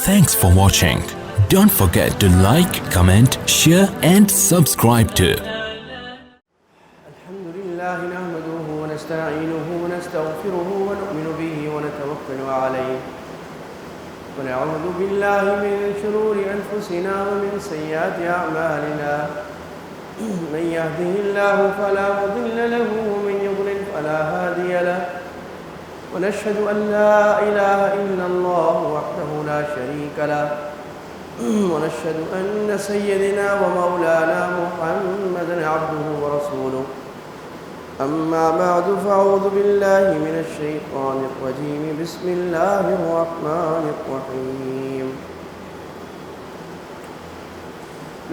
Thanks for watching. Don't forget to like, comment, share and subscribe to الحمد لله نحمده ونستعينه ونستغفره ونؤمن به ونتوكل عليه ونعوذ بالله من شرور أنفسنا ومن سيئات أعمالنا من يهده الله فلا مضل له ومن يضلل فلا هادي له ونشهد أن لا إله إلا الله وحده لا شريك له ونشهد أن سيدنا ومولانا محمدًا عبده ورسوله أما بعد فأعوذ بالله من الشيطان الرجيم بسم الله الرحمن الرحيم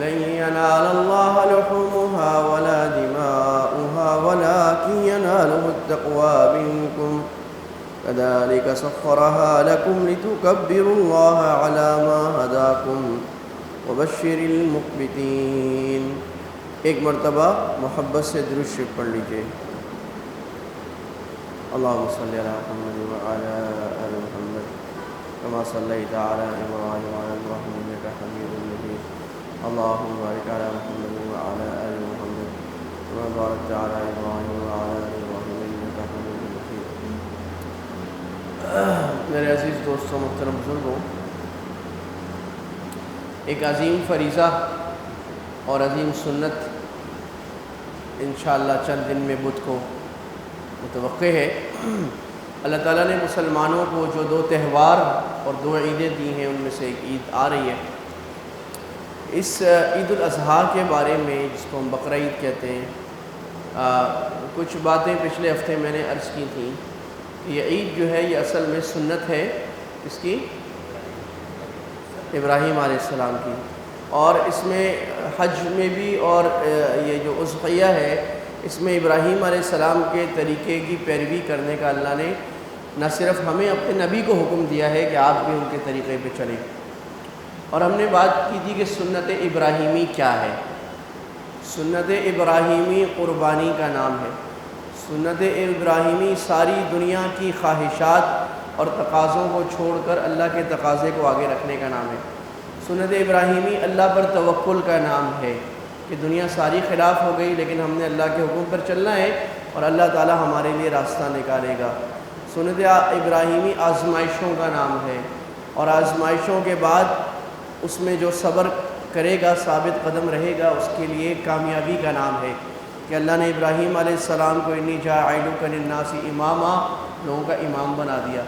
لن ينال الله لحومها ولا دماؤها ولكن يناله التقوى منكم كذلك سخرها لكم لتكبروا الله على ما هداكم وبشر المخبتين. ایک مرتبہ محبت سے درود شریف پڑھ لیجئے. اللهم صل على محمد وعلى آل محمد كما صليت على إبراهيم وعلى إبراهيم إنك حميد مجيد. اللهم بارك على محمد وعلى آل محمد كما باركت على إبراهيم وعلى آل إبراهيم إنك حميد مجيد. میرے عزیز دوستوں، محترم بزرگوں، ایک عظیم فریضہ اور عظیم سنت انشاءاللہ چند دن میں بدھ کو متوقع ہے. اللہ تعالیٰ نے مسلمانوں کو جو دو تہوار اور دو عیدیں دی ہیں ان میں سے ایک عید آ رہی ہے. اس عید الاضحیٰ کے بارے میں، جس کو ہم بقرہ عید کہتے ہیں، کچھ باتیں پچھلے ہفتے میں نے عرض کی تھیں. یہ عید جو ہے یہ اصل میں سنت ہے اس کی، ابراہیم علیہ السلام کی، اور اس میں حج میں بھی اور یہ جو اضحیہ ہے اس میں ابراہیم علیہ السلام کے طریقے کی پیروی کرنے کا اللہ نے نہ صرف ہمیں اپنے نبی کو حکم دیا ہے کہ آپ بھی ان کے طریقے پہ چلیں. اور ہم نے بات کی تھی کہ سنت ابراہیمی کیا ہے. سنت ابراہیمی قربانی کا نام ہے. سنت ابراہیمی ساری دنیا کی خواہشات اور تقاضوں کو چھوڑ کر اللہ کے تقاضے کو آگے رکھنے کا نام ہے. سنت ابراہیمی اللہ پر توکل کا نام ہے کہ دنیا ساری خلاف ہو گئی لیکن ہم نے اللہ کے حکم پر چلنا ہے اور اللہ تعالی ہمارے لیے راستہ نکالے گا. سنت ابراہیمی آزمائشوں کا نام ہے اور آزمائشوں کے بعد اس میں جو صبر کرے گا، ثابت قدم رہے گا، اس کے لیے کامیابی کا نام ہے کہ اللہ نے ابراہیم علیہ السلام کو انی جاعلک للناس اماما، لوگوں کا امام بنا دیا.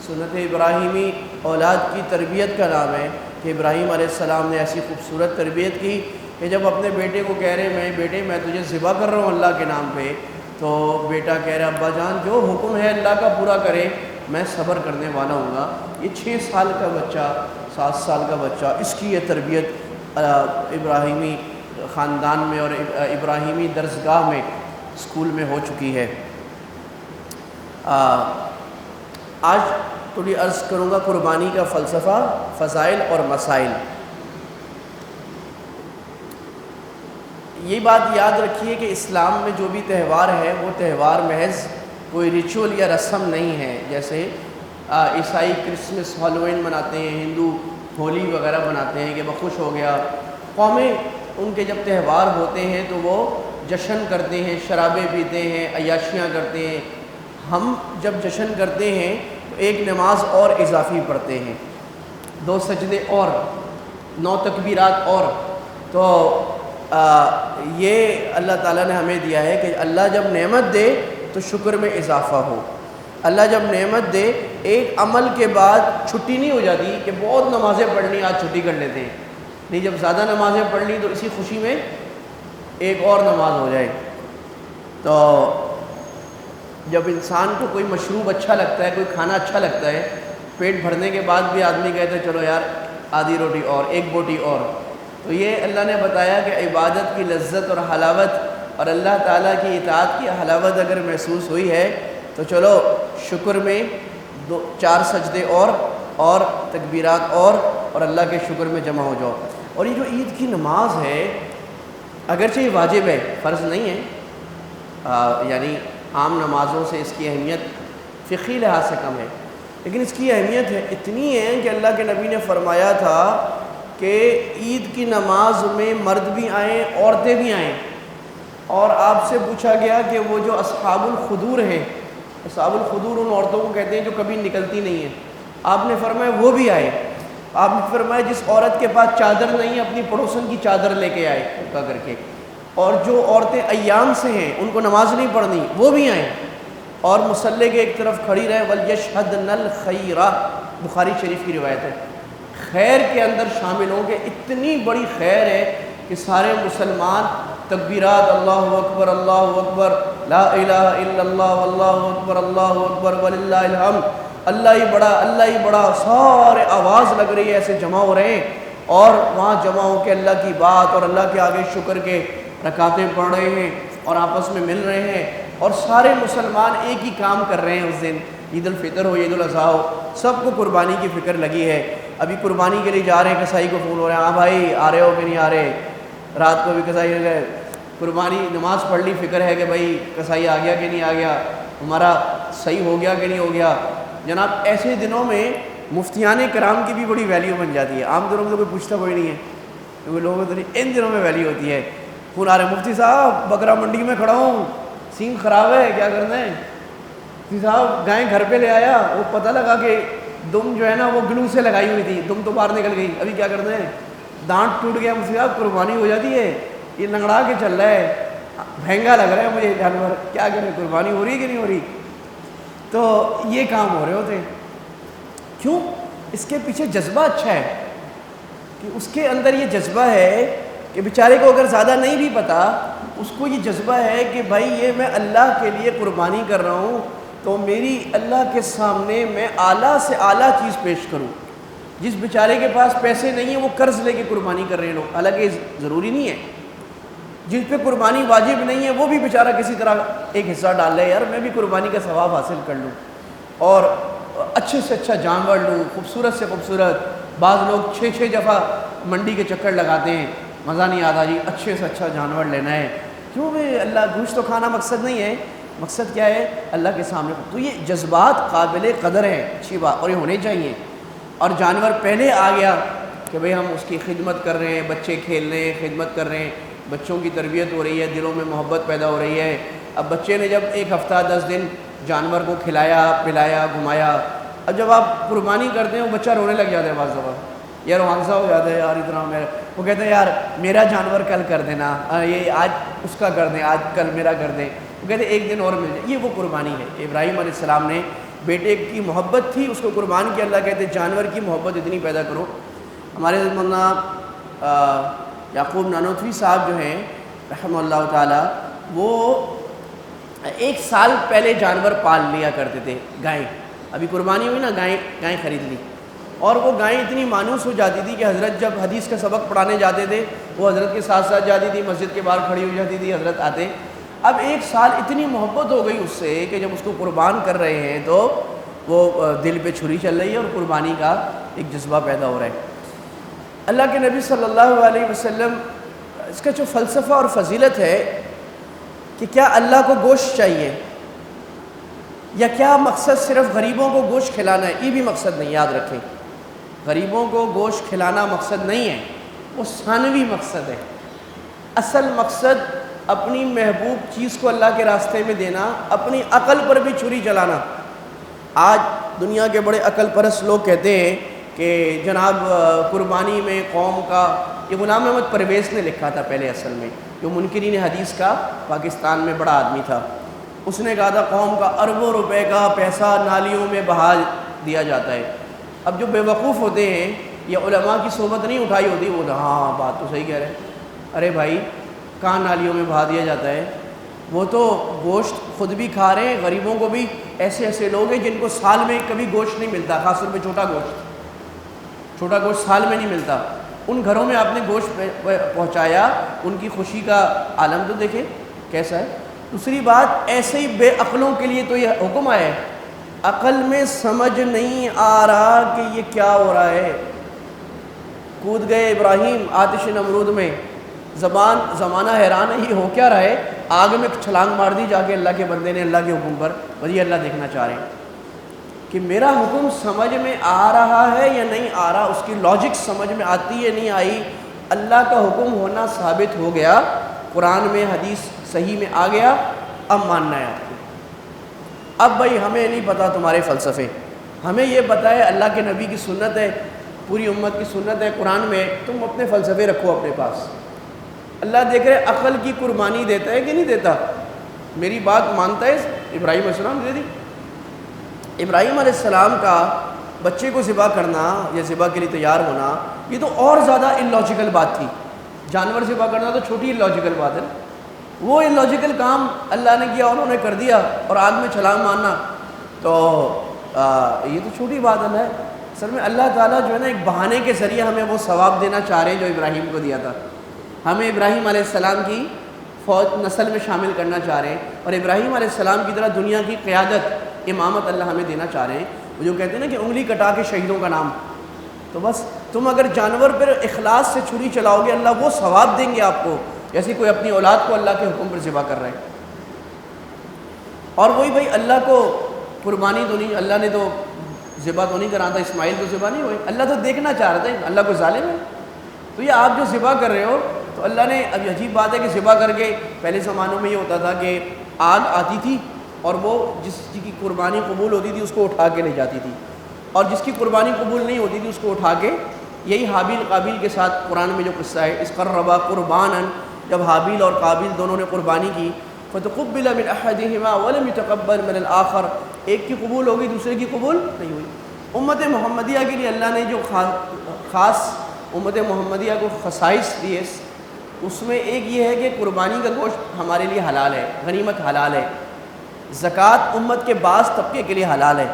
سنت ابراہیمی اولاد کی تربیت کا نام ہے کہ ابراہیم علیہ السلام نے ایسی خوبصورت تربیت کی کہ جب اپنے بیٹے کو کہہ رہے بیٹے میں تجھے ذبح کر رہا ہوں اللہ کے نام پہ، تو بیٹا کہہ رہا ابا جان جو حکم ہے اللہ کا پورا کرے، میں صبر کرنے والا ہوں گا. یہ 6 سال کا بچہ، 7 سال کا بچہ، اس کی یہ تربیت ابراہیمی خاندان میں اور ابراہیمی درسگاہ میں، اسکول میں ہو چکی ہے. آج تھوڑی عرض کروں گا قربانی کا فلسفہ، فضائل اور مسائل. یہ بات یاد رکھیے کہ اسلام میں جو بھی تہوار ہے وہ تہوار محض کوئی ریچول یا رسم نہیں ہے. جیسے عیسائی کرسمس، ہالووین مناتے ہیں، ہندو ہولی وغیرہ مناتے ہیں کہ وہ خوش ہو گیا. قومیں ان کے جب تہوار ہوتے ہیں تو وہ جشن کرتے ہیں، شرابیں پیتے ہیں، عیاشیاں کرتے ہیں. ہم جب جشن کرتے ہیں تو ایک نماز اور اضافی پڑھتے ہیں، 2 سجدے اور 9 تکبیرات اور. تو یہ اللہ تعالیٰ نے ہمیں دیا ہے کہ اللہ جب نعمت دے تو شکر میں اضافہ ہو. اللہ جب نعمت دے، ایک عمل کے بعد چھٹی نہیں ہو جاتی کہ بہت نمازیں پڑھنی آج چھٹی کر لیتے ہیں. نہیں، جب زیادہ نمازیں پڑھ لی تو اسی خوشی میں ایک اور نماز ہو جائے. تو جب انسان کو کوئی مشروب اچھا لگتا ہے، کوئی کھانا اچھا لگتا ہے، پیٹ بھرنے کے بعد بھی آدمی کہتا ہے چلو یار آدھی روٹی اور، ایک بوٹی اور. تو یہ اللہ نے بتایا کہ عبادت کی لذت اور حلاوت اور اللہ تعالیٰ کی اطاعت کی حلاوت اگر محسوس ہوئی ہے تو چلو شکر میں 4 سجدے اور تکبیرات اور اللہ کے شکر میں جمع ہو جاؤ. اور یہ جو عید کی نماز ہے، اگرچہ یہ واجب ہے، فرض نہیں ہے، یعنی عام نمازوں سے اس کی اہمیت فقہی لحاظ سے کم ہے، لیکن اس کی اہمیت ہے اتنی ہے کہ اللہ کے نبی نے فرمایا تھا کہ عید کی نماز میں مرد بھی آئیں عورتیں بھی آئیں، اور آپ سے پوچھا گیا کہ وہ جو اصحاب الخدور ہیں، اصحاب الخدور ان عورتوں کو کہتے ہیں جو کبھی نکلتی نہیں ہیں، آپ نے فرمایا وہ بھی آئے۔ آپ نے فرمایا جس عورت کے پاس چادر نہیں ہے اپنی پڑوسن کی چادر لے کے آئے اٹھا کر کے، اور جو عورتیں ایام سے ہیں ان کو نماز نہیں پڑھنی وہ بھی آئیں، اور مصلی کے ایک طرف کھڑی رہے وَلْيَشْهَدْنَ الْخَيْرَ، بخاری شریف کی روایت ہے، خیر کے اندر شامل ہوں گے۔ اتنی بڑی خیر ہے کہ سارے مسلمان تکبیرات اللہ اکبر لا الہ الا اللہ واللہ اکبر وللہ الحمد، اللہ ہی بڑا، سارے آواز لگ رہی ہے، ایسے جمع ہو رہے ہیں، اور وہاں جمع ہو کے اللہ کی بات اور اللہ کے آگے شکر کے رکعتیں پڑھ رہے ہیں اور آپس میں مل رہے ہیں، اور سارے مسلمان ایک ہی کام کر رہے ہیں اس دن، عید الفطر ہو عید الاضحیٰ ہو، سب کو قربانی کی فکر لگی ہے۔ ابھی قربانی کے لیے جا رہے ہیں، کسائی کو فون ہو رہا ہے، ہاں بھائی آ رہے ہو کہ نہیں آ رہے، رات کو بھی کسائی ہو گئے، قربانی نماز پڑھ لی، فکر ہے کہ بھائی کسائی آ گیا کہ نہیں آ گیا، ہمارا صحیح ہو گیا کہ نہیں ہو گیا۔ جناب ایسے دنوں میں مفتیان کرام کی بھی بڑی ویلیو بن جاتی ہے، عام دنوں میں تو کوئی پوچھتا کوئی نہیں ہے، کیونکہ لوگوں کو ان دنوں میں ویلیو ہوتی ہے۔ فون آ رہے مفتی صاحب بکرا منڈی میں کھڑا ہوں، سینگ خراب ہے، کیا کرنا ہے؟ مفتی صاحب گائے گھر پہ لے آیا، وہ پتہ لگا کہ دم جو ہے نا وہ گلو سے لگائی ہوئی تھی، دم تو باہر نکل گئی، ابھی کیا کرنا ہے؟ دانت ٹوٹ گیا، مفتی صاحب قربانی ہو جاتی ہے، یہ لنگڑا کے چل رہا ہے، مہنگا لگ رہا ہے مجھے جانور، کیا کریں، قربانی ہو رہی ہے کہ نہیں ہو رہی؟ تو یہ کام ہو رہے ہوتے ہیں۔ کیوں؟ اس کے پیچھے جذبہ اچھا ہے کہ اس کے اندر یہ جذبہ ہے کہ بیچارے کو اگر زیادہ نہیں بھی پتا، اس کو یہ جذبہ ہے کہ بھائی یہ میں اللہ کے لیے قربانی کر رہا ہوں تو میری اللہ کے سامنے میں اعلیٰ سے اعلیٰ چیز پیش کروں۔ جس بیچارے کے پاس پیسے نہیں ہیں وہ قرض لے کے قربانی کر رہے ہیں لوگ، حالانکہ ضروری نہیں ہے۔ جس پہ قربانی واجب نہیں ہے وہ بھی بیچارہ کسی طرح ایک حصہ ڈال لے، یار میں بھی قربانی کا ثواب حاصل کر لوں اور اچھے سے اچھا جانور لوں، خوبصورت سے خوبصورت۔ بعض لوگ 6 دفعہ منڈی کے چکر لگاتے ہیں، مزہ نہیں آتا جی، اچھے سے اچھا جانور لینا ہے، کیوں بھائی اللہ گوشت تو کھانا مقصد نہیں ہے، مقصد کیا ہے؟ اللہ کے سامنے۔ تو یہ جذبات قابل قدر ہیں، اچھی بات، اور یہ ہونے چاہیے۔ اور جانور پہلے آ گیا کہ بھئی ہم اس کی خدمت کر رہے ہیں، بچے کھیل رہے ہیں، خدمت کر رہے ہیں، بچوں کی تربیت ہو رہی ہے، دلوں میں محبت پیدا ہو رہی ہے۔ اب بچے نے جب 1 ہفتہ 10 دن جانور کو کھلایا پلایا گھمایا، اب جب آپ قربانی کرتے ہیں وہ بچہ رونے لگ جاتا ہے، بعض دفعہ یار حادثہ ہو جاتا ہے، یار اتنا میرا، وہ کہتے ہیں یار میرا جانور کل کر دینا، یہ آج اس کا کر دیں، آج کل میرا کر دیں، وہ کہتے ہیں 1 دن اور مل جائے۔ یہ وہ قربانی ہے۔ ابراہیم علیہ السلام نے بیٹے کی محبت تھی، اس کو قربان کیا۔ اللہ کہتے ہیں جانور کی محبت اتنی پیدا کرو۔ ہمارے مولانا یعقوب نانوتوی صاحب جو ہیں رحمہ اللہ تعالیٰ، وہ 1 سال پہلے جانور پال لیا کرتے تھے، گائیں۔ ابھی قربانی ہوئی نا، گائیں خرید لی، اور وہ گائیں اتنی مانوس ہو جاتی تھی کہ حضرت جب حدیث کا سبق پڑھانے جاتے تھے وہ حضرت کے ساتھ ساتھ جاتی تھی، مسجد کے باہر کھڑی ہو جاتی تھی، حضرت آتے۔ اب 1 سال اتنی محبت ہو گئی اس سے کہ جب اس کو قربان کر رہے ہیں تو وہ دل پہ چھری چل رہی ہے اور قربانی کا ایک جذبہ پیدا ہو رہا ہے۔ اللہ کے نبی صلی اللہ علیہ وسلم، اس کا جو فلسفہ اور فضیلت ہے کہ کیا اللہ کو گوشت چاہیے یا کیا مقصد صرف غریبوں کو گوشت کھلانا ہے؟ یہ بھی مقصد نہیں، یاد رکھیں، غریبوں کو گوشت کھلانا مقصد نہیں ہے، وہ ثانوی مقصد ہے۔ اصل مقصد اپنی محبوب چیز کو اللہ کے راستے میں دینا، اپنی عقل پر بھی چھری چلانا۔ آج دنیا کے بڑے عقل پرست لوگ کہتے ہیں کہ جناب قربانی میں قوم کا، یہ غلام احمد پرویز نے لکھا تھا پہلے، اصل میں جو منکرین حدیث کا پاکستان میں بڑا آدمی تھا، اس نے کہا تھا قوم کا اربوں روپے کا پیسہ نالیوں میں بہا دیا جاتا ہے۔ اب جو بے وقوف ہوتے ہیں یا علماء کی صحبت نہیں اٹھائی ہوتی، وہ ہاں بات تو صحیح کہہ رہے ہیں، ارے بھائی کہاں نالیوں میں بہا دیا جاتا ہے؟ وہ تو گوشت خود بھی کھا رہے ہیں، غریبوں کو بھی، ایسے لوگ ہیں جن کو سال میں کبھی گوشت نہیں ملتا، خاص طور پہ چھوٹا گوشت سال میں نہیں ملتا، ان گھروں میں آپ نے گوشت پہنچایا، ان کی خوشی کا عالم تو دیکھیں کیسا ہے۔ دوسری بات، ایسے ہی بے عقلوں کے لیے تو یہ حکم آیا ہے، عقل میں سمجھ نہیں آ رہا کہ یہ کیا ہو رہا ہے۔ کود گئے ابراہیم آتش نمرود میں، زمانہ حیران ہے یہ ہو کیا رہا ہے، آگ میں چھلانگ مار دی جا کے اللہ کے بندے نے، اللہ کے حکم پر، وہی اللہ دیکھنا چاہ رہے ہیں۔ کہ میرا حکم سمجھ میں آ رہا ہے یا نہیں آ رہا، اس کی لاجک سمجھ میں آتی ہے نہیں آئی، اللہ کا حکم ہونا ثابت ہو گیا، قرآن میں حدیث صحیح میں آ گیا، اب ماننا ہے آپ کو۔ اب بھائی ہمیں نہیں پتہ تمہارے فلسفے، ہمیں یہ پتہ ہے اللہ کے نبی کی سنت ہے، پوری امت کی سنت ہے قرآن میں، تم اپنے فلسفے رکھو اپنے پاس۔ اللہ دیکھ رہے عقل کی قربانی دیتا ہے کہ نہیں دیتا؟ میری بات مانتا ہے؟ ابراہیم علیہ السلام دے دی۔ ابراہیم علیہ السلام کا بچے کو ذبح کرنا یا ذبح کے لیے تیار ہونا، یہ تو اور زیادہ اللاجیکل بات تھی۔ جانور ذبح کرنا تو چھوٹی اللاجیکل بات ہے، وہ اللاجیکل کام اللہ نے کیا، انہوں نے کر دیا، اور آگ میں چھلانگ مارنا تو یہ تو چھوٹی بات ہے۔ اصل میں اللہ تعالیٰ جو ہے نا ایک بہانے کے ذریعے ہمیں وہ ثواب دینا چاہ رہے ہیں جو ابراہیم کو دیا تھا، ہمیں ابراہیم علیہ السلام کی فوج نسل میں شامل کرنا چاہ رہے ہیں، اور ابراہیم علیہ السلام کی طرح دنیا کی قیادت، امامت اللہ ہمیں دینا چاہ رہے ہیں۔ وہ جو کہتے ہیں نا کہ انگلی کٹا کے شہیدوں کا نام، تو بس تم اگر جانور پر اخلاص سے چھری چلاؤ گے اللہ وہ ثواب دیں گے آپ کو، جیسے کوئی اپنی اولاد کو اللہ کے حکم پر ذبح کر رہا ہے۔ اور وہی بھائی اللہ کو قربانی تو نہیں، اللہ نے تو ذبح تو نہیں کراتا، اسماعیل تو ذبح نہیں ہوئے، اللہ تو دیکھنا چاہ رہا تھا، اللہ کو ظالم ہے؟ تو یہ آپ جو ذبح کر رہے ہو تو اللہ نے، اب عجیب بات ہے کہ ذبح کر کے پہلے زمانوں میں یہ ہوتا تھا کہ آگ آتی تھی اور وہ جس کی قربانی قبول ہوتی تھی اس کو اٹھا کے لے جاتی تھی، اور جس کی قربانی قبول نہیں ہوتی تھی اس کو اٹھا کے، یہی حابیل قابیل کے ساتھ قرآن میں جو قصہ ہے، اس قربا قربانا، جب حابیل اور قابیل دونوں نے قربانی کی، فتقبل من احدہما ولم يتقبل من الآخر، ایک کی قبول ہوگی دوسرے کی قبول نہیں ہوئی۔ امت محمدیہ کے لیے اللہ نے جو خاص امت محمدیہ کو خصائص دیے، اس میں ایک یہ ہے کہ قربانی کا گوشت ہمارے لیے حلال ہے، غنیمت حلال ہے، زکوٰۃ امت کے بعض طبقے کے لیے حلال ہے،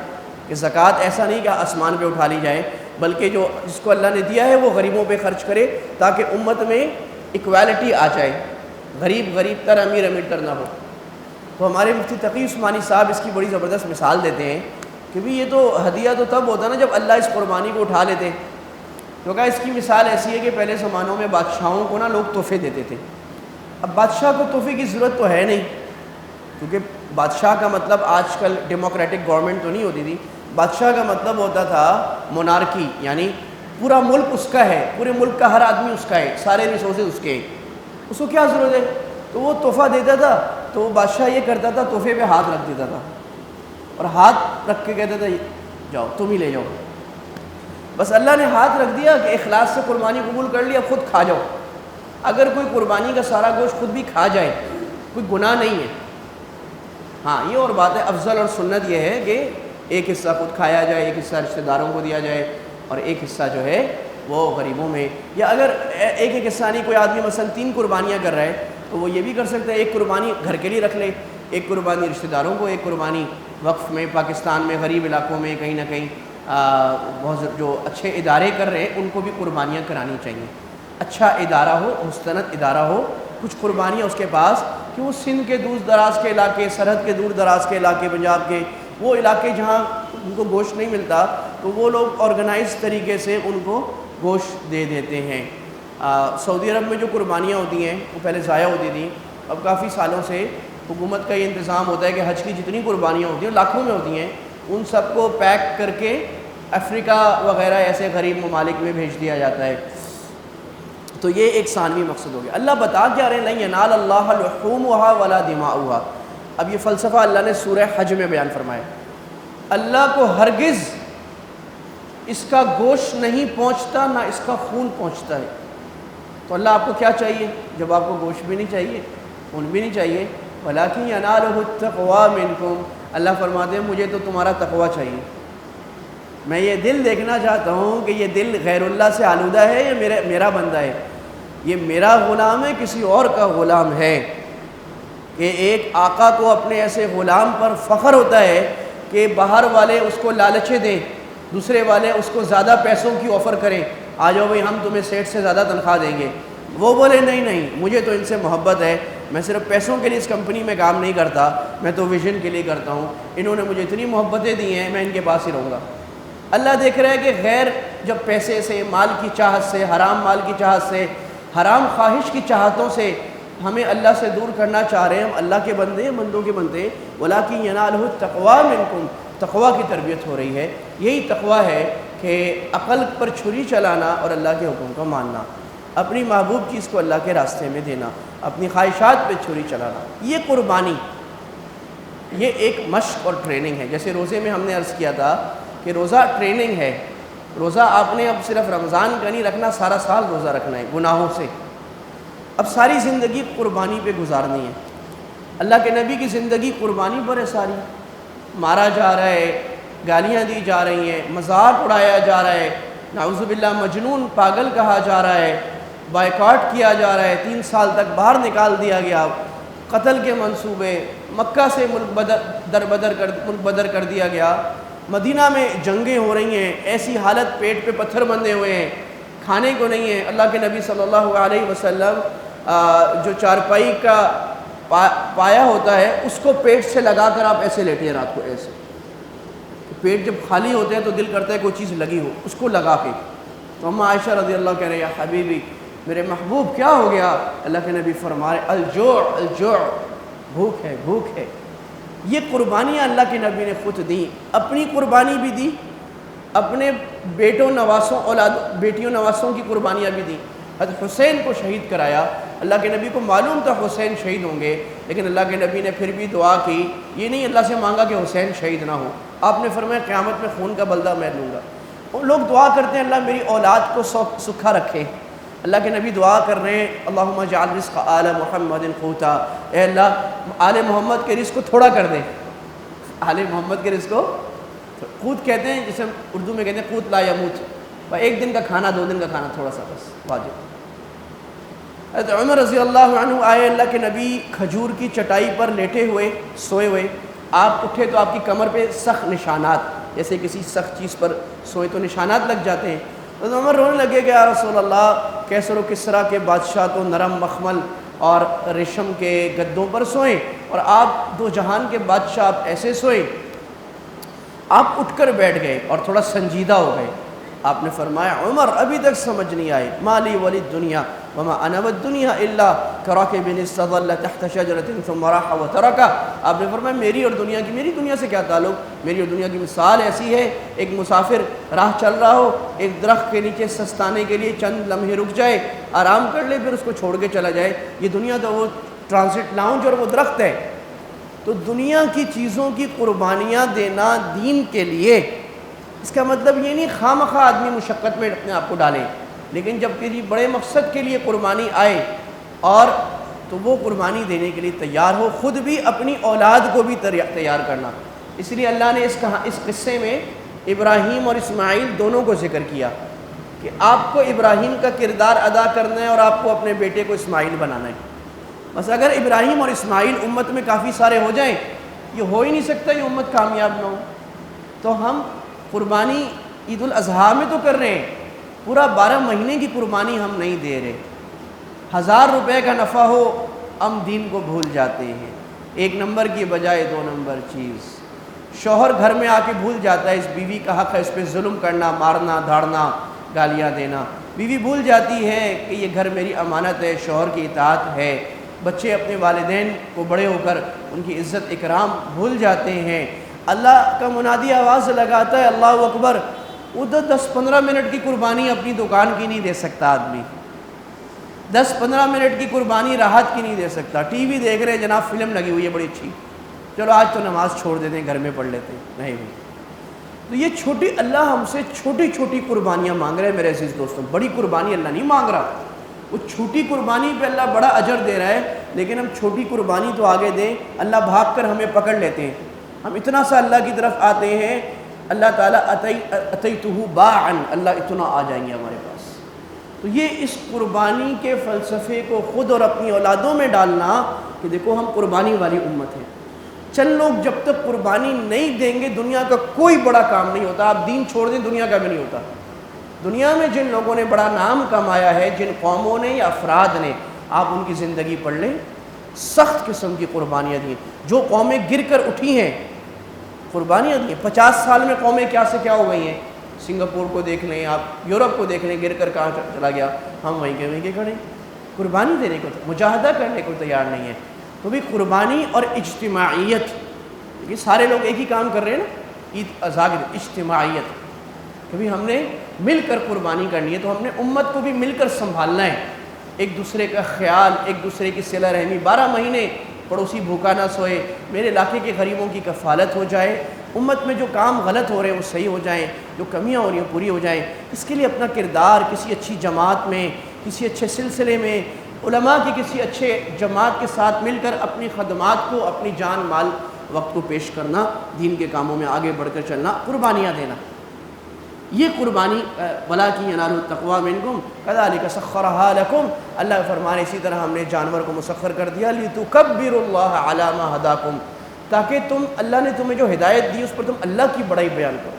کہ زکوٰۃ ایسا نہیں کہ آسمان پہ اٹھا لی جائے، بلکہ جو جس کو اللہ نے دیا ہے وہ غریبوں پہ خرچ کرے تاکہ امت میں ایکویلٹی آ جائے، غریب غریب تر امیر امیر تر نہ ہو۔ تو ہمارے مفتی تقی عثمانی صاحب اس کی بڑی زبردست مثال دیتے ہیں کہ بھی یہ تو ہدیہ تو تب ہوتا نا جب اللہ اس قربانی کو اٹھا لیتے، تو کہا اس کی مثال ایسی ہے کہ پہلے زمانوں میں بادشاہوں کو نا لوگ تحفے دیتے تھے، اب بادشاہ کو تحفے کی ضرورت تو ہے نہیں، کیونکہ بادشاہ کا مطلب آج کل ڈیموکریٹک گورنمنٹ تو نہیں ہوتی تھی، بادشاہ کا مطلب ہوتا تھا مونارکی، یعنی پورا ملک اس کا ہے، پورے ملک کا ہر آدمی اس کا ہے، سارے ریسورسز اس کے ہیں، اس کو کیا ضرورت ہے؟ تو وہ تحفہ دیتا تھا تو وہ بادشاہ یہ کرتا تھا تحفے پہ ہاتھ رکھ دیتا تھا، اور ہاتھ رکھ کے کہتا تھا جاؤ تم ہی لے جاؤ، بس اللہ نے ہاتھ رکھ دیا کہ اخلاص سے قربانی قبول کر لیا، خود کھا جاؤ۔ اگر کوئی قربانی کا سارا گوشت خود بھی کھا جائے کوئی گناہ نہیں ہے، ہاں یہ اور بات ہے، افضل اور سنت یہ ہے کہ ایک حصہ خود کھایا جائے، ایک حصہ رشتہ داروں کو دیا جائے، اور ایک حصہ جو ہے وہ غریبوں میں، یا اگر ایک حصہ نہیں، کوئی آدمی مثلا 3 قربانیاں کر رہا ہے تو وہ یہ بھی کر سکتا ہے، ایک قربانی گھر کے لیے رکھ لے، ایک قربانی رشتہ داروں کو، ایک قربانی وقف میں، پاکستان میں غریب علاقوں میں کہیں نہ کہیں بہت جو اچھے ادارے کر رہے ہیں ان کو بھی قربانیاں کرانی چاہیے، اچھا ادارہ ہو، مستند ادارہ ہو، کچھ قربانیاں اس کے پاس، کہ وہ سندھ کے دور دراز کے علاقے، سرحد کے دور دراز کے علاقے، پنجاب کے وہ علاقے جہاں ان کو گوشت نہیں ملتا تو وہ لوگ آرگنائز طریقے سے ان کو گوشت دے دیتے ہیں۔ سعودی عرب میں جو قربانیاں ہوتی ہیں وہ پہلے ضائع ہوتی تھیں، اب کافی سالوں سے حکومت کا یہ انتظام ہوتا ہے کہ حج کی جتنی قربانیاں ہوتی ہیں لاکھوں میں ہوتی ہیں، ان سب کو پیک کر کے افریقہ وغیرہ ایسے غریب ممالک میں بھیج دیا جاتا ہے۔ تو یہ ایک ثانوی مقصد ہو گیا۔ اللہ بتا کیا رہے ہیں، لن ینال اللہ لحومها ولا دماؤها۔ اب یہ فلسفہ اللہ نے سورہ حج میں بیان فرمایا، اللہ کو ہرگز اس کا گوشت نہیں پہنچتا نہ اس کا خون پہنچتا ہے۔ تو اللہ آپ کو کیا چاہیے جب آپ کو گوشت بھی نہیں چاہیے، خون بھی نہیں چاہیے؟ وَلَكِنْ يَنَالُهُ التَّقْوَى مِنْكُمْ، اللہ فرماتے ہیں مجھے تو تمہارا تقوی چاہیے، میں یہ دل دیکھنا چاہتا ہوں کہ یہ دل غیر اللہ سے آلودہ ہے یا میرا بندہ ہے، یہ میرا غلام ہے کسی اور کا غلام ہے۔ کہ ایک آقا کو اپنے ایسے غلام پر فخر ہوتا ہے کہ باہر والے اس کو لالچیں دیں، دوسرے والے اس کو زیادہ پیسوں کی آفر کریں، آ جاؤ بھائی ہم تمہیں سیٹ سے زیادہ تنخواہ دیں گے، وہ بولے نہیں مجھے تو ان سے محبت ہے، میں صرف پیسوں کے لیے اس کمپنی میں کام نہیں کرتا، میں تو ویژن کے لیے کرتا ہوں، انہوں نے مجھے اتنی محبتیں دی ہیں میں ان کے پاس ہی رہوں گا۔ اللہ دیکھ رہا ہے کہ غیر جب پیسے سے، مال کی چاہت سے، حرام مال کی چاہت سے، حرام خواہش کی چاہتوں سے ہمیں اللہ سے دور کرنا چاہ رہے ہیں، ہم اللہ کے بندے ہیں، بندوں کے بندے، وَلَكِنْ يَنَالُهُ التَّقْوَى مِنْكُمْ، تقویٰ کی تربیت ہو رہی ہے۔ یہی تقویٰ ہے کہ عقل پر چھری چلانا اور اللہ کے حکم کو ماننا، اپنی محبوب چیز کو اللہ کے راستے میں دینا، اپنی خواہشات پہ چھری چلانا، یہ قربانی، یہ ایک مشق اور ٹریننگ ہے۔ جیسے روزے میں ہم نے عرض کیا تھا کہ روزہ ٹریننگ ہے، روزہ آپ نے اب صرف رمضان کا نہیں رکھنا، سارا سال روزہ رکھنا ہے گناہوں سے، اب ساری زندگی قربانی پہ گزارنی ہے۔ اللہ کے نبی کی زندگی قربانی پر ہے ساری، مارا جا رہا ہے، گالیاں دی جا رہی ہیں، مذاق اڑایا جا رہا ہے، نعوذ باللہ مجنون پاگل کہا جا رہا ہے، بائیکاٹ کیا جا رہا ہے، 3 سال تک باہر نکال دیا گیا، قتل کے منصوبے، مکہ سے ملک بدر کر دیا گیا، مدینہ میں جنگیں ہو رہی ہیں، ایسی حالت پیٹ پہ پتھر بندھے ہوئے ہیں، کھانے کو نہیں ہے۔ اللہ کے نبی صلی اللہ علیہ وسلم جو چارپائی کا پایا ہوتا ہے اس کو پیٹ سے لگا کر آپ ایسے لیٹے ہیں رات کو، ایسے پیٹ جب خالی ہوتے ہیں تو دل کرتا ہے کوئی چیز لگی ہو، اس کو لگا کے۔ تو اماں عائشہ رضی اللہ کہہ رہے ہیں، یا حبیبی میرے محبوب کیا ہو گیا؟ اللہ کے نبی فرمائے الجوع الجوع، بھوک ہے بھوک ہے۔ یہ قربانیاں اللہ کے نبی نے خود دیں، اپنی قربانی بھی دی، اپنے بیٹوں نواسوں بیٹیوں نواسوں کی قربانیاں بھی دیں۔ حضرت حسین کو شہید کرایا، اللہ کے نبی کو معلوم تھا حسین شہید ہوں گے، لیکن اللہ کے نبی نے پھر بھی دعا کی، یہ نہیں اللہ سے مانگا کہ حسین شہید نہ ہو، آپ نے فرمایا قیامت میں خون کا بلدہ میں لوں گا۔ لوگ دعا کرتے ہیں اللہ میری اولاد کو سکھا رکھے، اللہ کے نبی دعا کر رہے ہیں اللہم اجعل رزق آل محمد قوتا، اے اللہ آل محمد کے رزق کو تھوڑا کر دیں، آل محمد کے رزق کو قوت کہتے ہیں، جسے ہم اردو میں کہتے ہیں قوت لا یموت، ایک دن کا کھانا 2 دن کا کھانا تھوڑا سا بس واجب۔ حضرت عمر رضی اللہ عنہ آئے، اللہ کے نبی کھجور کی چٹائی پر لیٹے ہوئے سوئے ہوئے، آپ اٹھے تو آپ کی کمر پہ سخت نشانات، جیسے کسی سخت چیز پر سوئے تو نشانات لگ جاتے ہیں۔ حضرت عمر رونے لگے کہ یا رسول اللہ کیسر و کسریٰ کے بادشاہ تو نرم مخمل اور ریشم کے گدوں پر سوئیں، اور آپ 2 جہان کے بادشاہ آپ ایسے سوئیں۔ آپ اٹھ کر بیٹھ گئے اور تھوڑا سنجیدہ ہو گئے، آپ نے فرمایا عمر ابھی تک سمجھ نہیں آئی، مالی ولی الدنیا وما انا والدنیا الا کراکب استظل تحت شجرۃ ثم راح وترک۔ آپ نے فرمایا میری اور دنیا کی، میری دنیا سے کیا تعلق؟ میری اور دنیا کی مثال ایسی ہے، ایک مسافر راہ چل رہا ہو، ایک درخت کے نیچے سستانے کے لیے چند لمحے رک جائے، آرام کر لے، پھر اس کو چھوڑ کے چلا جائے۔ یہ دنیا تو وہ ٹرانزٹ لاؤنج اور وہ درخت ہے۔ تو دنیا کی چیزوں کی قربانیاں دینا دین کے لیے، اس کا مطلب یہ نہیں خواہ مخواہ آدمی مشقت میں اپنے آپ کو ڈالے، لیکن جب کسی بڑے مقصد کے لیے قربانی آئے اور تو وہ قربانی دینے کے لیے تیار ہو، خود بھی اپنی اولاد کو بھی تیار کرنا۔ اس لیے اللہ نے اس قصے میں ابراہیم اور اسماعیل دونوں کو ذکر کیا کہ آپ کو ابراہیم کا کردار ادا کرنا ہے اور آپ کو اپنے بیٹے کو اسماعیل بنانا ہے۔ بس اگر ابراہیم اور اسماعیل امت میں کافی سارے ہو جائیں، یہ ہو ہی نہیں سکتا یہ امت کامیاب نہ ہو۔ تو ہم قربانی عید الاضحیٰ میں تو کر رہے ہیں، پورا 12 مہینے کی قربانی ہم نہیں دے رہے۔ 1000 روپے کا نفع ہو ہم دین کو بھول جاتے ہیں، 1 نمبر کی بجائے 2 نمبر چیز۔ شوہر گھر میں آ کے بھول جاتا ہے اس بیوی کا حق ہے اس پہ ظلم کرنا، مارنا دھاڑنا، گالیاں دینا۔ بیوی بھول جاتی ہے کہ یہ گھر میری امانت ہے، شوہر کی اطاعت ہے۔ بچے اپنے والدین کو بڑے ہو کر ان کی عزت اکرام بھول جاتے ہیں۔ اللہ کا منادی آواز لگاتا ہے اللہ اکبر، ادھر 10-15 منٹ کی قربانی اپنی دکان کی نہیں دے سکتا آدمی، 10-15 منٹ کی قربانی راحت کی نہیں دے سکتا۔ ٹی وی دیکھ رہے جناب، فلم لگی ہوئی ہے بڑی اچھی، چلو آج تو نماز چھوڑ دیتے ہیں، گھر میں پڑھ لیتے ہیں، نہیں بھی۔ تو یہ چھوٹی، اللہ ہم سے چھوٹی چھوٹی قربانیاں مانگ رہے ہیں میرے عزیز دوستوں، بڑی قربانی اللہ نہیں مانگ رہا۔ وہ چھوٹی قربانی پہ اللہ بڑا اجر دے رہا ہے، لیکن ہم چھوٹی قربانی تو آگے دیں، اللہ بھاگ کر ہمیں پکڑ لیتے ہیں۔ ہم اتنا سا اللہ کی طرف آتے ہیں، اللہ تعالیٰ اتیتہ باعا، اللہ اتنا آ جائیں گے ہمارے پاس۔ تو یہ اس قربانی کے فلسفے کو خود اور اپنی اولادوں میں ڈالنا کہ دیکھو ہم قربانی والی امت ہیں۔ چند لوگ جب تک قربانی نہیں دیں گے دنیا کا کوئی بڑا کام نہیں ہوتا۔ آپ دین چھوڑ دیں دنیا کا بھی نہیں ہوتا۔ دنیا میں جن لوگوں نے بڑا نام کمایا ہے، جن قوموں نے یا افراد نے، آپ ان کی زندگی پڑھ لیں، سخت قسم کی قربانیاں دی۔ جو قومیں گر کر اٹھی ہیں قربانیاں دی، 50 سال میں قومیں کیا سے کیا ہو گئی ہیں۔ سنگاپور کو دیکھ لیں، آپ یورپ کو دیکھ لیں، گر کر کہاں چلا گیا، ہم وہیں کے کھڑے ہیں۔ قربانی دینے کو، مجاہدہ کرنے کو تیار نہیں ہے۔ تو بھی قربانی اور اجتماعیت، یہ سارے لوگ ایک ہی کام کر رہے ہیں نا، عید اضحیٰ کی اجتماعیت، کبھی ہم نے مل کر قربانی کرنی ہے، تو ہم نے امت کو بھی مل کر سنبھالنا ہے، ایک دوسرے کا خیال، ایک دوسرے کی صلہ رحمی، 12 مہینے پڑوسی بھوکا نہ سوئے، میرے علاقے کے غریبوں کی کفالت ہو جائے، امت میں جو کام غلط ہو رہے ہیں وہ صحیح ہو جائیں، جو کمیاں ہو رہی ہیں پوری ہو جائیں۔ اس کے لیے اپنا کردار کسی اچھی جماعت میں، کسی اچھے سلسلے میں، علماء کی کسی اچھے جماعت کے ساتھ مل کر اپنی خدمات کو، اپنی جان مال وقت کو پیش کرنا، دین کے کاموں میں آگے بڑھ کر چلنا، قربانیاں دینا، یہ قربانی وَلَٰكِن يَنَالُهُ التَّقْوَىٰ مِنكُمْ كَذَٰلِكَ سَخَّرَهَا لَكُمْ۔ اللہ فرمانے اسی طرح ہم نے جانور کو مسخر کر دیا، لِتُكَبِّرُوا اللَّهَ عَلَىٰ مَا هَدَاكُمْ، تاکہ تم اللہ نے تمہیں جو ہدایت دی اس پر تم اللہ کی بڑائی بیان کرو،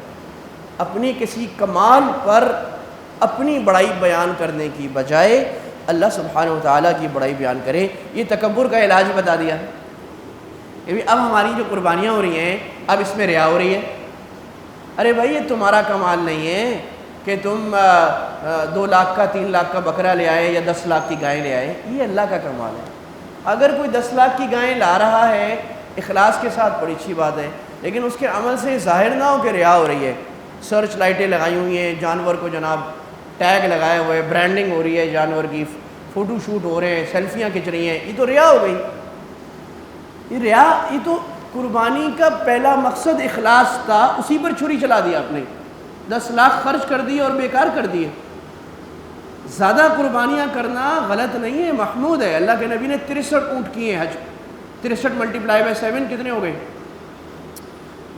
اپنی کسی کمال پر اپنی بڑائی بیان کرنے کی بجائے اللہ سبحانہ و تعالیٰ کی بڑائی بیان کرے۔ یہ تکبر کا علاج بتا دیا کہ اب ہماری جو قربانیاں ہو رہی ہیں اب اس میں ریا ہو رہی ہے۔ ارے بھائی یہ تمہارا کمال نہیں ہے کہ تم 2 لاکھ کا 3 لاکھ کا بکرا لے آئے یا 10 لاکھ کی گائیں لے آئے، یہ اللہ کا کمال ہے۔ اگر کوئی 10 لاکھ کی گائیں لا رہا ہے اخلاص کے ساتھ بڑی اچھی بات ہے، لیکن اس کے عمل سے ظاہر نہ ہو کہ ریا ہو رہی ہے، سرچ لائٹیں لگائی ہوئی ہیں، جانور کو جناب ٹیگ لگائے ہوئے، برانڈنگ ہو رہی ہے جانور کی، فوٹو شوٹ ہو رہے ہیں، سیلفیاں کھنچ رہی ہیں، یہ تو ریا ہو گئی۔ یہ ریا، یہ تو قربانی کا پہلا مقصد اخلاص تھا، اسی پر چھری چلا دیا آپ نے، 10 لاکھ خرچ کر دیے اور بیکار کر دیے۔ زیادہ قربانیاں کرنا غلط نہیں ہے، محمود ہے۔ اللہ کے نبی نے 63 اونٹ کیے ہیں حج، 63 × 7 کتنے ہو گئے؟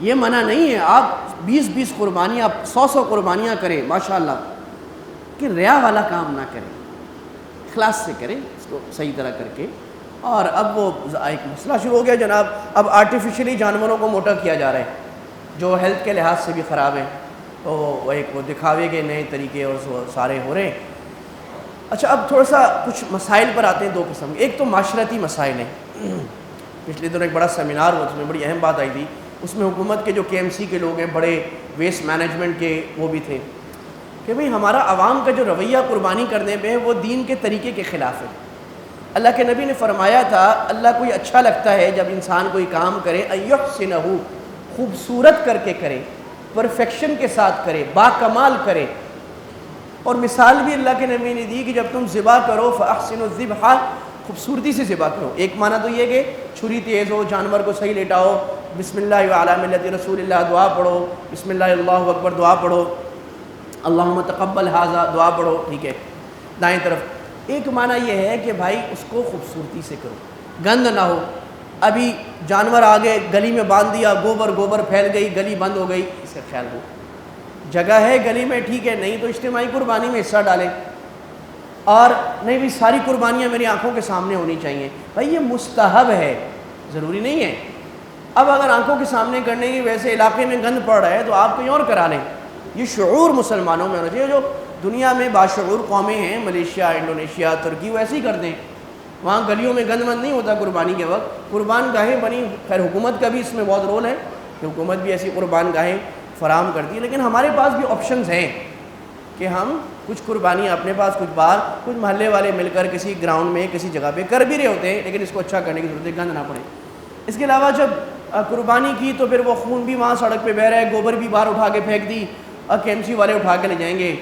یہ منع نہیں ہے، آپ 20 قربانیاں، 100 قربانیاں کریں ماشاءاللہ، کہ ریا والا کام نہ کریں، اخلاص سے کریں اس کو صحیح طرح کر کے۔ اور اب وہ ایک مسئلہ شروع ہو گیا جناب، اب آرٹیفیشلی جانوروں کو موٹا کیا جا رہا ہے، جو ہیلتھ کے لحاظ سے بھی خراب ہے، تو وہ ایک وہ دکھاوے کے نئے طریقے اور سارے ہو رہے ہیں۔ اچھا اب تھوڑا سا کچھ مسائل پر آتے ہیں، 2 قسم کے۔ ایک تو معاشرتی مسائل ہیں، پچھلے دنوں ایک بڑا سیمینار ہوا، اس میں بڑی اہم بات آئی تھی، اس میں حکومت کے جو KMC کے لوگ ہیں، بڑے ویسٹ مینجمنٹ کے، وہ بھی تھے کہ بھئی ہمارا عوام کا جو رویہ قربانی کرنے پہ ہے وہ دین کے طریقے کے خلاف ہے۔ اللہ کے نبی نے فرمایا تھا، اللہ کو یہ اچھا لگتا ہے جب انسان کوئی کام کرے اَيُحْسِنَهُ، خوبصورت کر کے کرے، پرفیکشن کے ساتھ کرے، باکمال کرے۔ اور مثال بھی اللہ کے نبی نے دی کہ جب تم ذبح کرو فَأَحْسِنُوا الذِّبْحَ، خوبصورتی سے ذبح کرو۔ ایک معنی تو یہ کہ چھری تیز ہو، جانور کو صحیح لیٹاؤ، بسم اللہ وعلی ملت رسول اللہ دعا پڑھو، بسم اللہ اللہ اکبر دعا پڑھو، اللہم تقبل ھذا دعا پڑھو، ٹھیک ہے، دائیں طرف۔ ایک معنی یہ ہے کہ بھائی اس کو خوبصورتی سے کرو، گند نہ ہو۔ ابھی جانور آگے گلی میں باندھ دیا، گوبر پھیل گئی، گلی بند ہو گئی، اس کا خیال ہو، جگہ ہے گلی میں ٹھیک ہے، نہیں تو اجتماعی قربانی میں حصہ ڈالیں۔ اور نہیں بھی ساری قربانیاں میری آنکھوں کے سامنے ہونی چاہیے، بھائی یہ مستحب ہے، ضروری نہیں ہے۔ اب اگر آنکھوں کے سامنے کرنے کی ویسے علاقے میں گند پڑ رہا ہے تو آپ کہیں اور کرا لیں۔ یہ شعور مسلمانوں میں ہونا چاہیے۔ جو دنیا میں باشعور قومیں ہیں، ملیشیا، انڈونیشیا، ترکی، وہ ایسے ہی کرتے ہیں، وہاں گلیوں میں گند مند نہیں ہوتا قربانی کے وقت، قربان گاہیں بنی۔ خیر حکومت کا بھی اس میں بہت رول ہے کہ حکومت بھی ایسی قربان گاہیں فراہم کرتی ہے، لیکن ہمارے پاس بھی آپشنز ہیں کہ ہم کچھ قربانیاں اپنے پاس، کچھ باہر، کچھ محلے والے مل کر کسی گراؤنڈ میں کسی جگہ پہ کر بھی رہے ہوتے ہیں، لیکن اس کو اچھا کرنے کی ضرورت ہے، گند نہ پڑے۔ اس کے علاوہ جب قربانی کی تو پھر وہ خون بھی وہاں سڑک پہ بہہ رہا ہے، گوبر بھی باہر اٹھا کے پھینک دی، اور KMC والے اٹھا کے لے جائیں گے،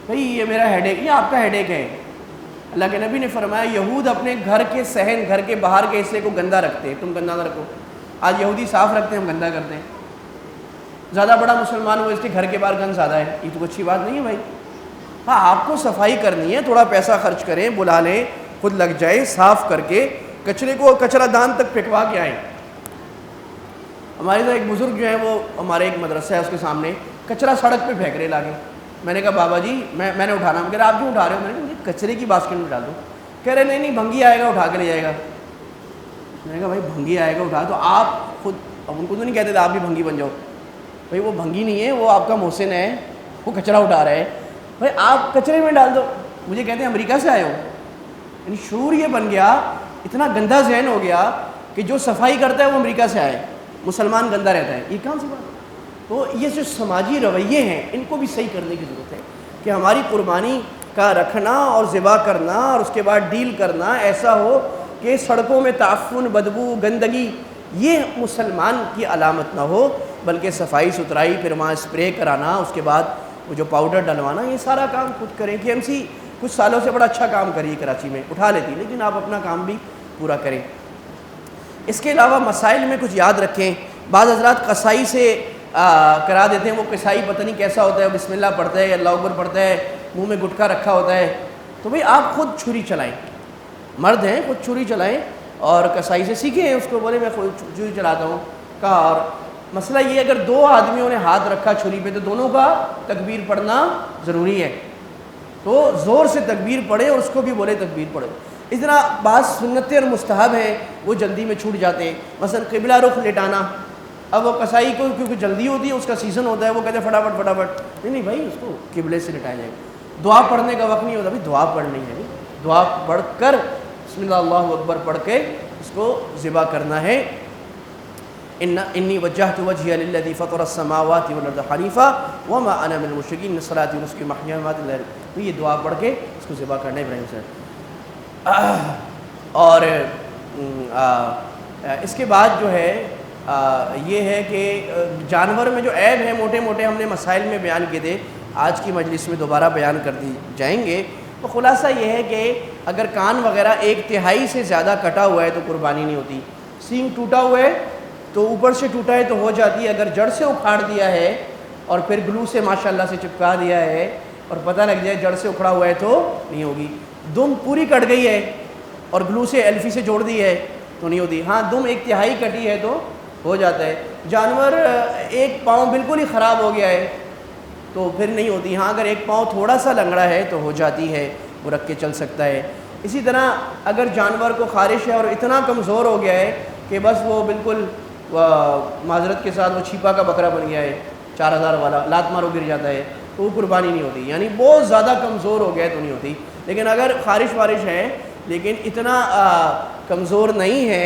بھئی یہ میرا ہیڈ ایک، یہ آپ کا ہیڈ ایک ہے۔ اللہ کے نبی نے فرمایا یہود اپنے گھر کے صحن، گھر کے باہر کے حصے کو گندا رکھتے ہیں، تم گندا نہ رکھو۔ آج یہودی صاف رکھتے ہیں، ہم گندا کرتے ہیں۔ زیادہ بڑا مسلمان ہو اس کے گھر کے باہر گند زیادہ ہے، یہ تو اچھی بات نہیں ہے بھائی۔ ہاں آپ کو صفائی کرنی ہے، تھوڑا پیسہ خرچ کریں، بلا لیں، خود لگ جائیں، صاف کر کے کچرے کو کچرا دان تک پھینکوا کے آئیں۔ ہمارے ادھر ایک بزرگ جو ہیں، وہ ہمارے ایک مدرسہ ہے اس کے سامنے کچرا سڑک پہ پھینک رہے لاگے۔ میں نے کہا بابا جی میں نے اٹھانا، کہہ رہا آپ کیوں اٹھا رہے ہو؟ میں نے کہا کچرے کی باسکٹ میں ڈال دو۔ کہہ رہے نہیں بھنگی آئے گا اٹھا کے لے جائے گا۔ میں نے کہا بھائی بھنگی آئے گا اٹھا، تو آپ خود، اب ان کو تو نہیں کہتے تھے آپ بھی بھنگی بن جاؤ، بھائی وہ بھنگی نہیں ہے، وہ آپ کا محسن ہے، وہ کچرا اٹھا رہا ہے، بھائی آپ کچرے میں ڈال دو۔ مجھے کہتے ہیں امریکہ سے آئے ہو، یعنی شعور یہ بن گیا، اتنا گندا ذہن ہو گیا کہ جو صفائی کرتا ہے وہ امریکہ سے آئے، مسلمان گندا رہتا ہے، یہ کون سی بات ہے؟ تو یہ جو سماجی رویے ہیں ان کو بھی صحیح کرنے کی ضرورت ہے کہ ہماری قربانی کا رکھنا اور ذبح کرنا اور اس کے بعد ڈیل کرنا ایسا ہو کہ سڑکوں میں تعفن، بدبو، گندگی یہ مسلمان کی علامت نہ ہو۔ بلکہ صفائی ستھرائی، پھر وہاں اسپرے کرانا، اس کے بعد وہ جو پاؤڈر ڈلوانا، یہ سارا کام خود کریں۔ KMC کچھ سالوں سے بڑا اچھا کام کری کراچی میں، اٹھا لیتی، لیکن آپ اپنا کام بھی پورا کریں۔ اس کے علاوہ مسائل میں کچھ یاد رکھیں، بعض حضرات قصائی سے کرا دیتے ہیں، وہ قصائی پتہ نہیں کیسا ہوتا ہے، بسم اللہ پڑھتا ہے، اللہ اکبر پڑھتا ہے، منہ میں گٹکا رکھا ہوتا ہے، تو بھئی آپ خود چھری چلائیں، مرد ہیں خود چھری چلائیں، اور قصائی سے سیکھیں، اس کو بولے میں خود چھری چلاتا ہوں کہا۔ اور مسئلہ یہ اگر 2 آدمیوں نے ہاتھ رکھا چھری پہ تو دونوں کا تکبیر پڑھنا ضروری ہے، تو زور سے تکبیر پڑھے اور اس کو بھی بولے تکبیر پڑھے۔ اس طرح بعض سنتیں اور مستحب ہیں وہ جلدی میں چھوٹ جاتے ہیں، مثلا قبلہ رخ لٹانا، اب وہ قصائی کو کیونکہ جلدی ہوتی ہے، اس کا سیزن ہوتا ہے، وہ کہتے ہیں فٹافٹ فٹافٹ، نہیں بھائی اس کو قبلے سے لٹایا جائے گا۔ دعا پڑھنے کا وقت نہیں ہوتا، بھائی دعا پڑھنی ہے، دعا پڑھ کر بسم اللہ اللہ اکبر پڑھ کے اس کو ذبح کرنا ہے۔ انی وجہت وجہی للذی فطر السماوات والارض حنیفا وما انا من المشرکین ان صلاتی ونسکی ومحیائی ومماتی للہ، تو یہ دعا پڑھ کے اس کو ذبح کرنا ہے ابراہیم سے۔ اور اس کے بعد جو ہے یہ ہے کہ جانور میں جو عیب ہیں موٹے موٹے ہم نے مسائل میں بیان کیے تھے، آج کی مجلس میں دوبارہ بیان کر دی جائیں گے۔ تو خلاصہ یہ ہے کہ اگر کان وغیرہ 1/3 سے زیادہ کٹا ہوا ہے تو قربانی نہیں ہوتی، سینگ ٹوٹا ہوا ہے تو اوپر سے ٹوٹا ہے تو ہو جاتی ہے، اگر جڑ سے اکھاڑ دیا ہے اور پھر گلو سے ماشاءاللہ سے چپکا دیا ہے اور پتہ لگ جائے جڑ سے اکھڑا ہوا ہے تو نہیں ہوگی۔ دم پوری کٹ گئی ہے اور گلو سے ایلفی سے جوڑ دی ہے تو نہیں ہوتی، ہاں دم 1/3 کٹی ہے تو ہو جاتا ہے۔ جانور 1 پاؤں بالکل ہی خراب ہو گیا ہے تو پھر نہیں ہوتی، ہاں اگر 1 پاؤں تھوڑا سا لنگڑا ہے تو ہو جاتی ہے، وہ رکھ کے چل سکتا ہے۔ اسی طرح اگر جانور کو خارش ہے اور اتنا کمزور ہو گیا ہے کہ بس وہ بالکل معذرت کے ساتھ وہ چھیپا کا بکرا بن گیا ہے 4000 والا، لات مارو گر جاتا ہے تو وہ قربانی نہیں ہوتی، یعنی بہت زیادہ کمزور ہو گیا ہے تو نہیں ہوتی۔ لیکن اگر خارش وارش ہے لیکن اتنا کمزور نہیں ہے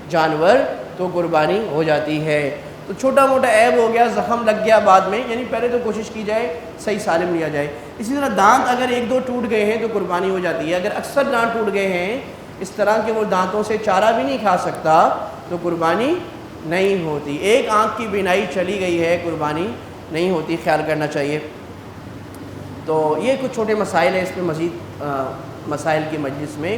جانور تو قربانی ہو جاتی ہے۔ تو چھوٹا موٹا عیب ہو گیا، زخم لگ گیا بعد میں، یعنی پہلے تو کوشش کی جائے صحیح سالم لیا جائے۔ اسی طرح دانت اگر 1-2 ٹوٹ گئے ہیں تو قربانی ہو جاتی ہے، اگر اکثر دانت ٹوٹ گئے ہیں اس طرح کہ وہ دانتوں سے چارہ بھی نہیں کھا سکتا تو قربانی نہیں ہوتی۔ 1 آنکھ کی بینائی چلی گئی ہے قربانی نہیں ہوتی، خیال کرنا چاہیے۔ تو یہ کچھ چھوٹے مسائل ہیں، اس پہ مزید مسائل کی مجلس میں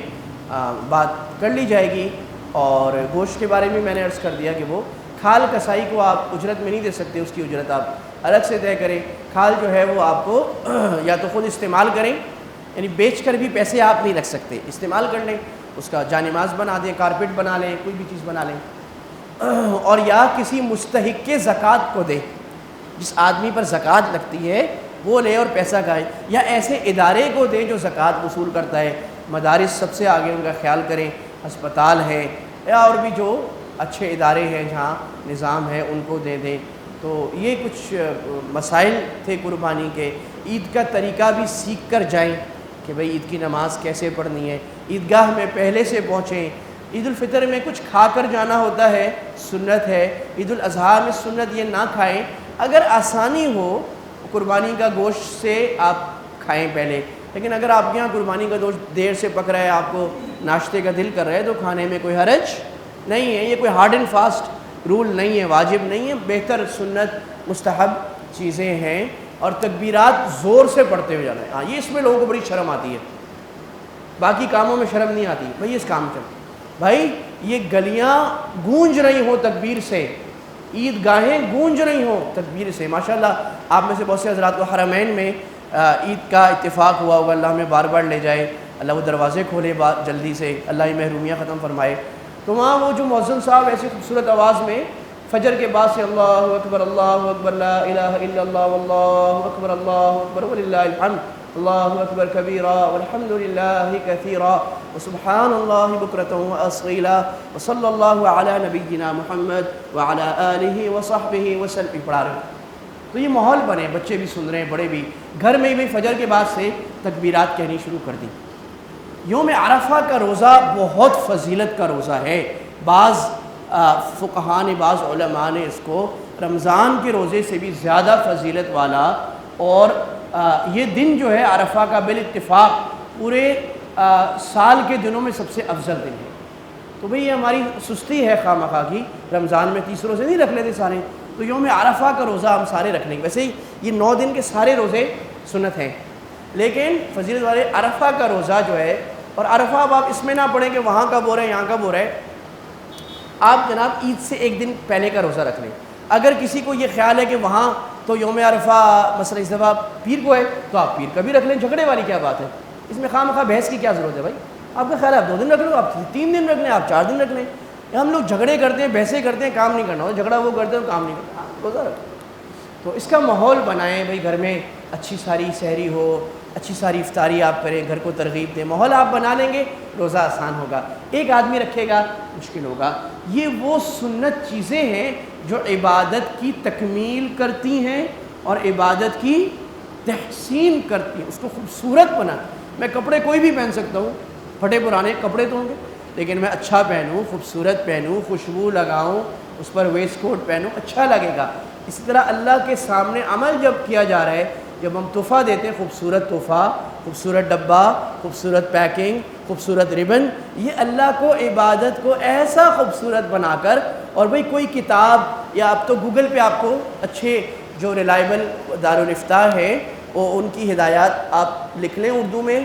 بات کر لی جائے گی۔ اور گوشت کے بارے میں نے عرض کر دیا کہ وہ کھال کسائی کو آپ اجرت میں نہیں دے سکتے، اس کی اجرت آپ الگ سے طے کریں۔ کھال جو ہے وہ آپ کو یا تو خود استعمال کریں، یعنی بیچ کر بھی پیسے آپ نہیں رکھ سکتے، استعمال کر لیں، اس کا جانماز بنا دیں، کارپیٹ بنا لیں، کوئی بھی چیز بنا لیں، اور یا کسی مستحق کے زکوٰۃ کو دیں، جس آدمی پر زکوٰۃ لگتی ہے وہ لے اور پیسہ کھائے، یا ایسے ادارے کو دیں جو زکوٰۃ وصول کرتا ہے، مدارس سب سے آگے ان کا خیال کریں، ہسپتال ہے یا اور بھی جو اچھے ادارے ہیں جہاں نظام ہے ان کو دے دیں۔ تو یہ کچھ مسائل تھے قربانی کے۔ عید کا طریقہ بھی سیکھ کر جائیں کہ بھئی عید کی نماز کیسے پڑھنی ہے، عیدگاہ میں پہلے سے پہنچیں۔ عید الفطر میں کچھ کھا کر جانا ہوتا ہے، سنت ہے، عید الاضحیٰ میں سنت یہ نہ کھائیں، اگر آسانی ہو قربانی کا گوشت سے آپ کھائیں پہلے، لیکن اگر آپ کے یہاں قربانی کا گوشت دیر سے پک رہا ہے، آپ کو ناشتے کا دل کر رہا ہے تو کھانے میں کوئی حرج نہیں ہے۔ یہ کوئی ہارڈ اینڈ فاسٹ رول نہیں ہے، واجب نہیں ہے، بہتر سنت مستحب چیزیں ہیں۔ اور تکبیرات زور سے پڑھتے ہوئے جانا ہے، ہاں یہ اس میں لوگوں کو بڑی شرم آتی ہے، باقی کاموں میں شرم نہیں آتی، بھائی اس کام چل بھائی یہ گلیاں گونج رہی ہوں تکبیر سے، عید گاہیں گونج رہی ہوں تکبیر سے۔ ماشاءاللہ آپ میں سے بہت سے حضرات کو حرمین میں عید کا اتفاق ہوا ہوگا، اللہ ہمیں بار بار لے جائے، اللہ وہ دروازے کھولے جلدی سے، اللہ یہ محرومیاں ختم فرمائے۔ تو وہاں وہ جو مؤذن صاحب ایسی خوبصورت آواز میں فجر کے بعد سے اللہ اکبر لا الہ الا اللہ واللہ اکبر وللہ الحمد اللہ اکبر کبیرا والحمد للہ کثیرا وسبحان اللہ بکرۃ واصیلا وصلی اللہ علی نبینا محمد وعلی آلہ وصحبہ وسلم پڑھا رہے ہیں۔ تو یہ ماحول بنے، بچے بھی سن رہے ہیں، بڑے بھی، گھر میں بھی فجر کے بعد سے تکبیرات کہنی شروع کر دی۔ یوم عرفہ کا روزہ بہت فضیلت کا روزہ ہے، بعض فقہاء نے، بعض علماء نے اس کو رمضان کے روزے سے بھی زیادہ فضیلت والا، اور یہ دن جو ہے عرفہ کا بالاتفاق پورے سال کے دنوں میں سب سے افضل دن ہے۔ تو بھئی یہ ہماری سستی ہے خواہ مخواہ کی، رمضان میں 30 روزے نہیں رکھ لیتے سارے، تو یوم عرفہ کا روزہ ہم سارے رکھ لیں گے. ویسے ہی یہ 9 دن کے سارے روزے سنت ہیں، لیکن فضیلت والے عرفہ کا روزہ جو ہے، اور عرفہ اب آپ اس میں نہ پڑھیں کہ وہاں کب ہو رہا ہے یہاں کب ہو رہا ہے، آپ جناب عید سے 1 دن پہلے کا روزہ رکھ لیں. اگر کسی کو یہ خیال ہے کہ وہاں تو یوم عرفہ مثلا اس دفعہ پیر کو ہے تو آپ پیر کا بھی رکھ لیں، جھگڑے والی کیا بات ہے، اس میں خواہ مخواہ بحث کی کیا ضرورت ہے بھائی. آپ کا خیال ہے آپ 2 دن رکھ لو، آپ 3 دن رکھ لیں، آپ 4 دن رکھ لیں. ہم لوگ جھگڑے کرتے ہیں، بحثیں کرتے ہیں، کام نہیں کرنا ہوتا، جھگڑا وہ کرتے ہیں کام نہیں کرنا، روزہ رکھو. تو اس کا ماحول بنائیں بھائی، گھر میں اچھی ساری سحری ہو، اچھی ساری افطاری آپ کریں، گھر کو ترغیب دیں. ماحول آپ بنا لیں گے روزہ آسان ہوگا. ایک آدمی رکھے گا مشکل ہوگا. یہ وہ سنت چیزیں ہیں جو عبادت کی تکمیل کرتی ہیں اور عبادت کی تحسین کرتی ہیں، اس کو خوبصورت بناتی. میں کپڑے کوئی بھی پہن سکتا ہوں، پھٹے پرانے کپڑے تو ہوں گے، لیکن میں اچھا پہنوں، خوبصورت پہنوں، خوشبو لگاؤں، اس پر ویسٹ کوٹ پہنوں، اچھا لگے گا. اسی طرح اللہ کے سامنے عمل جب کیا جا رہا ہے، جب ہم تحفہ دیتے ہیں، خوبصورت تحفہ، خوبصورت ڈبہ، خوبصورت پیکنگ، خوبصورت ربن، یہ اللہ کو عبادت کو ایسا خوبصورت بنا کر. اور بھئی کوئی کتاب یا آپ تو گوگل پہ آپ کو اچھے جو ریلائبل دارالافتاء ہے وہ ان کی ہدایات آپ لکھ لیں اردو میں،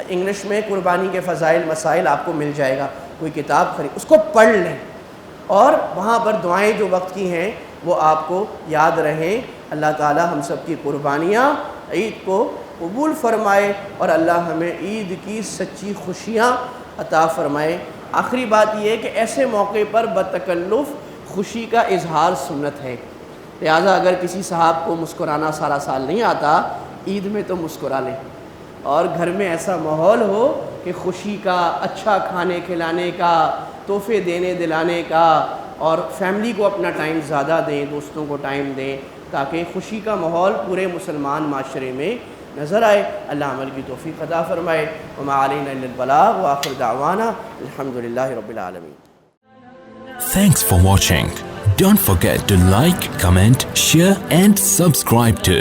انگلش میں، قربانی کے فضائل مسائل آپ کو مل جائے گا. کوئی کتاب خرید اس کو پڑھ لیں اور وہاں پر دعائیں جو وقت کی ہیں وہ آپ کو یاد رہیں. اللہ تعالی ہم سب کی قربانیاں عید کو قبول فرمائے اور اللہ ہمیں عید کی سچی خوشیاں عطا فرمائے. آخری بات یہ ہے کہ ایسے موقع پر بتکلف خوشی کا اظہار سنت ہے. لہٰذا اگر کسی صاحب کو مسکرانا سارا سال نہیں آتا، عید میں تو مسکرا لیں اور گھر میں ایسا ماحول ہو کہ خوشی کا، اچھا کھانے کھلانے کا، تحفے دینے دلانے کا، اور فیملی کو اپنا ٹائم زیادہ دیں، دوستوں کو ٹائم دیں، تاکہ خوشی کا ماحول پورے مسلمان معاشرے میں نظر آئے. اللہ عمل کی توفیق عطا فرمائے. وما علینا الا البلاغ وآخر دعوانا الحمدللہ رب العالمین. Thanks for watching. Don't forget to like, comment, share and subscribe to